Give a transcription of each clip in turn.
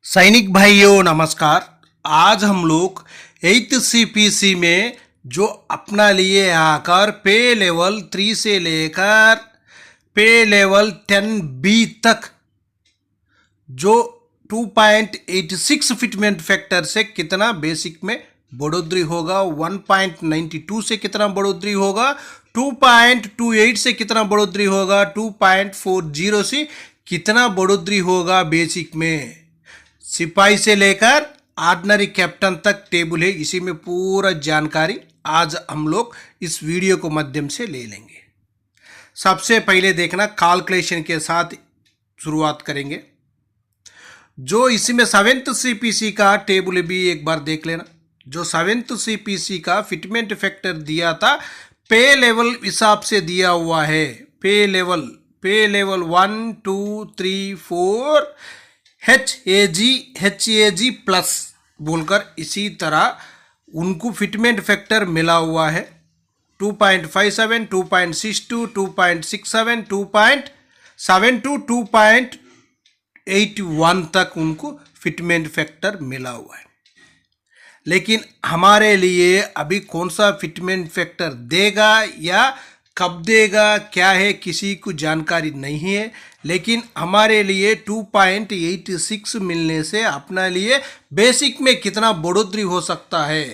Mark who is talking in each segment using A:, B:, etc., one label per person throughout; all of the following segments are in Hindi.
A: सैनिक भाइयों नमस्कार। आज हम लोग 8th CPC में जो अपना लिए आकर पे लेवल 3 से लेकर पे लेवल 10B तक जो 2.86 फिटमेंट फैक्टर से कितना बेसिक में बढ़ोतरी होगा, 1.92 से कितना बढ़ोतरी होगा, 2.28 से कितना बढ़ोतरी होगा, 2.40 से कितना बढ़ोतरी होगा बेसिक में। सिपाही से लेकर ऑर्डिनरी कैप्टन तक टेबल है, इसी में पूरा जानकारी आज हम लोग इस वीडियो को माध्यम से ले लेंगे। सबसे पहले देखना कैलकुलेशन के साथ शुरुआत करेंगे। जो इसी में 7th CPC का टेबल भी एक बार देख लेना। जो 7th CPC का फिटमेंट फैक्टर दिया था पे लेवल हिसाब से दिया हुआ है। पे लेवल 1 2 3 4 HAG प्लस बोलकर इसी तरह उनको फिटमेंट फैक्टर मिला हुआ है। 2.57 2.62 2.67 2.72 2.81 तक उनको फिटमेंट फैक्टर मिला हुआ है। लेकिन हमारे लिए अभी कौन सा फिटमेंट फैक्टर देगा या कब देगा क्या है किसी को जानकारी नहीं है। लेकिन हमारे लिए 2.86 मिलने से अपना लिए बेसिक में कितना बढ़ोतरी हो सकता है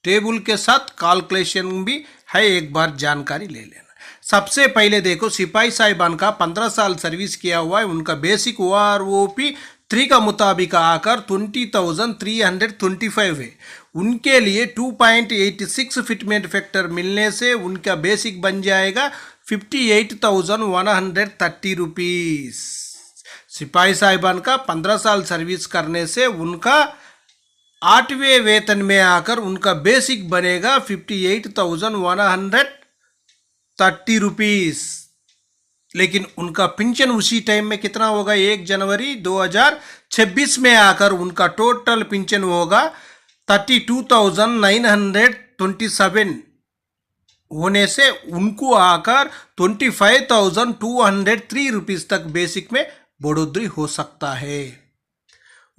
A: टेबल के साथ कैलकुलेशन भी है, एक बार जानकारी ले लेना। सबसे पहले देखो सिपाही साहिबान का 15 साल सर्विस किया हुआ है, उनका बेसिक OROP 3 का मुताबिक आकर 20,325 है। उनके लिए 2.86 फिटमेंट फैक्टर मिलने से उनका बेसिक बन जाएगा 58,130 रुपीज़। सिपाही साहिबान का 15 साल सर्विस करने से उनका 8वें वेतन में आकर उनका बेसिक बनेगा 58,130 रुपीज़। लेकिन उनका पेंशन उसी टाइम में कितना होगा, 1 जनवरी 2026 में आकर उनका टोटल पेंशन होगा 32,927 होने से उनको आकर 25,203 रुपीज़ तक बेसिक में बढ़ोतरी हो सकता है।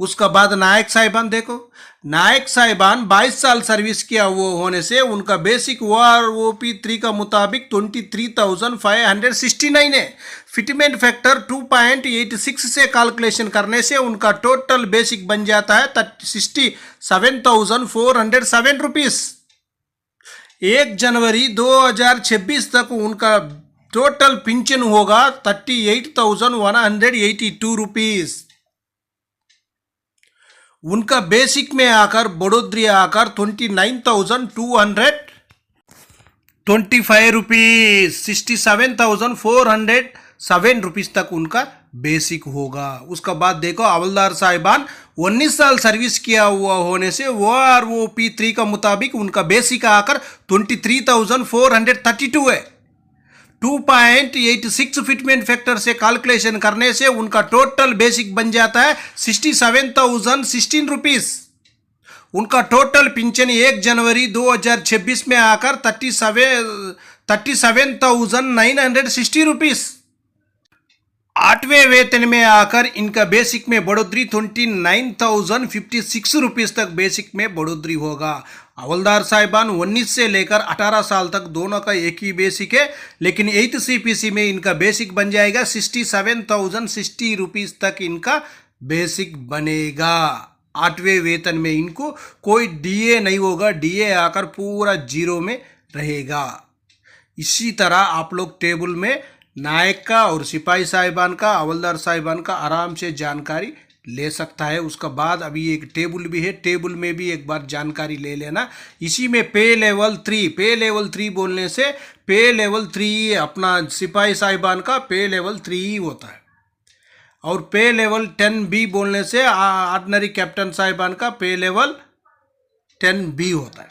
A: उसका बाद नायक साहिबान देखो, नायक साहिबान 22 साल सर्विस किया हुआ होने से उनका बेसिक OROP 3 का मुताबिक 23,569 है। फिटमेंट फैक्टर 2.86 से कैलकुलेशन करने से उनका टोटल बेसिक बन जाता है 67,407 रुपीज़। 1 जनवरी 2026 तक उनका टोटल पेंशन होगा 38,182 रुपीज़। उनका बेसिक में आकर बढ़ोतरी आकर 29,225 रुपीज़, 67,407 रुपीज़ तक उनका बेसिक होगा। उसका बाद देखो हवलदार साहिबान 19 साल सर्विस किया हुआ होने से OROP 3 का मुताबिक उनका बेसिक आकर 23,432 है। 2.86 फिटमेंट फैक्टर से कैलकुलेशन करने से उनका टोटल बेसिक बन जाता है 67,016 रुपीज़। उनका टोटल पेंशन 1 जनवरी 2026 में आकर 37,960 रुपीज़। 8वें वेतन में आकर इनका बेसिक में बढ़ोतरी 29,056 रुपीज़ तक बेसिक में बढ़ोतरी होगा। हवलदार साहिबान 19 से लेकर 18 साल तक दोनों का एक ही बेसिक है, लेकिन 8th CPC में इनका बेसिक बन जाएगा 67,060 रुपीज़ तक इनका बेसिक बनेगा। 8वें वेतन में इनको कोई DA नहीं होगा, DA आकर पूरा जीरो में रहेगा। इसी तरह आप लोग टेबल में नायक का और सिपाही साहिबान का, हवलदार साहिबान का आराम से जानकारी ले सकता है। उसका बाद अभी एक टेबल भी है, टेबल में भी एक बार जानकारी ले लेना। इसी में पे लेवल 3 बोलने से पे लेवल 3 अपना सिपाही साहिबान का पे लेवल 3 ही होता है, और पे लेवल 10B बोलने से ऑर्डिनरी कैप्टन साहिबान का पे लेवल 10B होता है।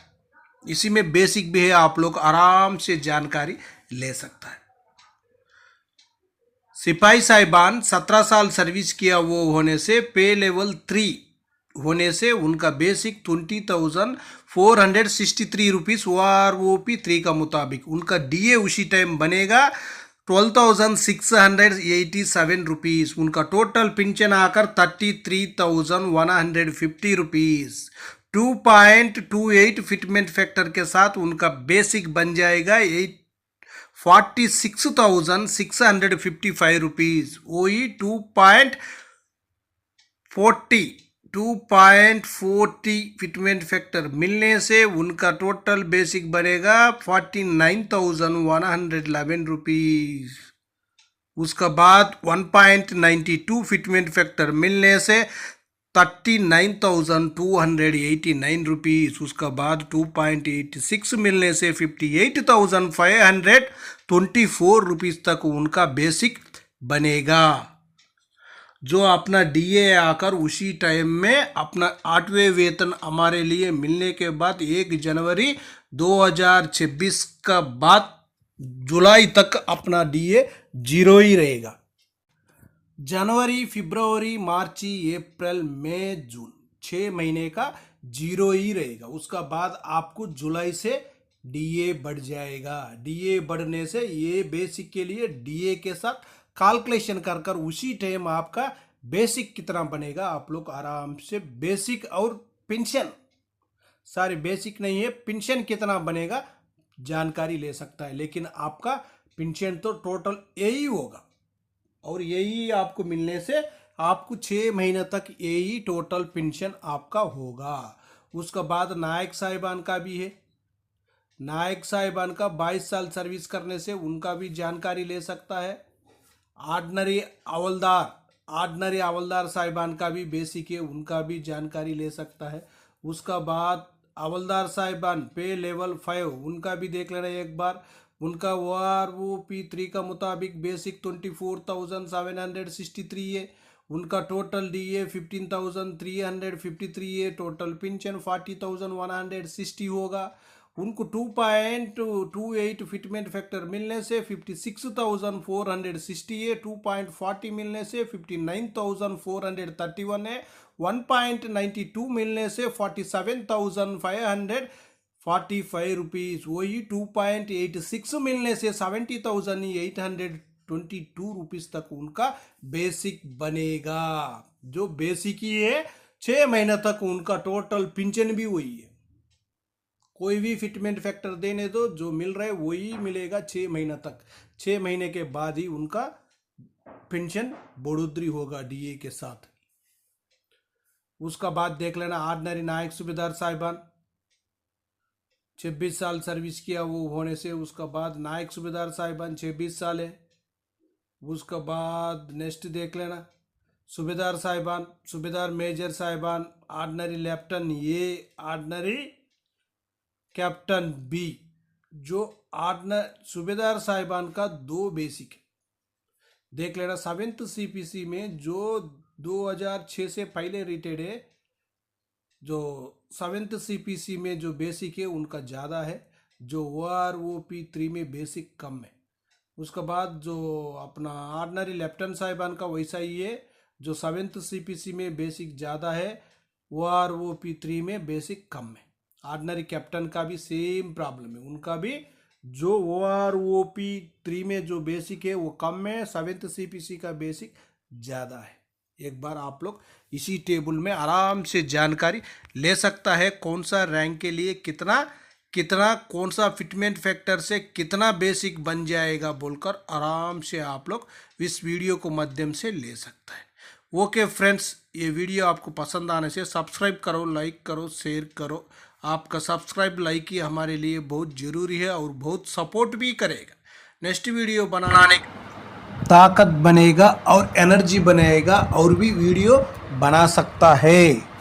A: इसी में बेसिक भी है, आप लोग आराम से जानकारी ले सकता है। सिपाही साहिबान 17 साल सर्विस किया हुआ होने से पे लेवल 3 होने से उनका बेसिक 20,463 रुपीज़ OROP 3 का मुताबिक। उनका DA उसी टाइम बनेगा 12,687 रुपीस। उनका टोटल पेंशन आकर 33,150 रुपीस। 2.28 फिटमेंट फैक्टर के साथ उनका बेसिक बन जाएगा 46,655 रुपीस। वही 2.40 फिटमेंट फैक्टर मिलने से उनका टोटल बेसिक बनेगा 49,111 रुपीस। उसका बाद 1.92 फिटमेंट फैक्टर मिलने से 39,289 रुपीस। उसका बाद 2.86 मिलने से 58,524 रुपीस तक उनका बेसिक बनेगा। जो अपना डीए आकर उसी टाइम में अपना 8वें वेतन हमारे लिए मिलने के बाद 1 जनवरी 2026 का बाद जुलाई तक अपना डीए 0 ही रहेगा। जनवरी, फरवरी, मार्च, अप्रैल, मई, जून 6 महीने का 0 ही रहेगा। उसका बाद आपको जुलाई से डीए बढ़ जाएगा। डीए बढ़ने से ये बेसिक के लिए डीए के साथ कैलकुलेशन कर कर उसी टाइम आपका बेसिक कितना बनेगा आप लोग आराम से बेसिक और पेंशन, सारे बेसिक नहीं है, पेंशन कितना बनेगा जानकारी ले सकता है। लेकिन आपका पेंशन तो टोटल यही होगा और यही आपको मिलने से आपको 6 महीने तक यही टोटल पेंशन आपका होगा। उसका बाद नायक साहिबान का भी है। नायक साहिबान का 22 साल सर्विस करने से उनका भी जानकारी ले सकता है। ऑर्डिनरी हवलदार साहिबान का भी बेसिक है, उनका भी जानकारी ले सकता है। उसका बाद हवलदार साहिबान पे लेवल 5 उनका भी देख लेना एक बार। उनका OROP3 का मुताबिक बेसिक 24,763 है। उनका टोटल डीए 15,353 है। टोटल पेंशन 40,160 होगा। उनको 2.28 फिटमेंट फैक्टर मिलने से 56,460 है। 2.40 मिलने से 59,431 है। 1.92 मिलने से 47,545 रुपीस। वही 2.86 मिलने से 70,822 रुपीस तक उनका बेसिक बनेगा। जो बेसिक ही है 6 महीने तक उनका टोटल पेंशन भी वही है। कोई भी फिटमेंट फैक्टर देने दो, जो मिल रहा है वही मिलेगा 6 महीने तक। 6 महीने के बाद ही उनका पेंशन बढ़ोतरी होगा डीए के साथ। उसका बाद देख लेना ऑर्डिनरी नायक सूबेदार साहिबान 26 साल सर्विस किया वो होने से उसका बाद नायक सूबेदार साहिबान 26 साल है। उसका बाद नेक्स्ट देख लेना सूबेदार साहिबान, सूबेदार मेजर साहिबान, ऑर्डिनरी लेफ्टन ए, ऑर्डिनरी कैप्टन बी। जो सूबेदार साहिबान का 2 बेसिक है देख लेना। 7th CPC में जो 2006 से पहले रिटायर्ड है, जो 7th CPC में जो बेसिक है उनका ज़्यादा है, जो OROP3 में बेसिक कम है। उसके बाद जो अपना ऑर्डिनरी लेफ्टन साहिबान का वैसा ही है, जो 7th CPC में बेसिक ज़्यादा है, OROP3 में बेसिक कम है। ऑर्डिनरी कैप्टन का भी सेम प्रॉब्लम है, उनका भी जो OROP3 में जो बेसिक है वो कम है, 7th CPC का बेसिक ज़्यादा है। एक बार आप लोग इसी टेबल में आराम से जानकारी ले सकता है कौन सा रैंक के लिए कितना कौन सा फिटमेंट फैक्टर से कितना बेसिक बन जाएगा बोलकर आराम से आप लोग इस वीडियो को माध्यम से ले सकता है। ओके फ्रेंड्स, ये वीडियो आपको पसंद आने से सब्सक्राइब करो, लाइक करो, शेयर करो। आपका सब्सक्राइब लाइक ही हमारे लिए बहुत ज़रूरी है और बहुत सपोर्ट भी करेगा। नेक्स्ट वीडियो बनाने ताकत बनेगा और एनर्जी बनेगा और भी वीडियो बना सकता है।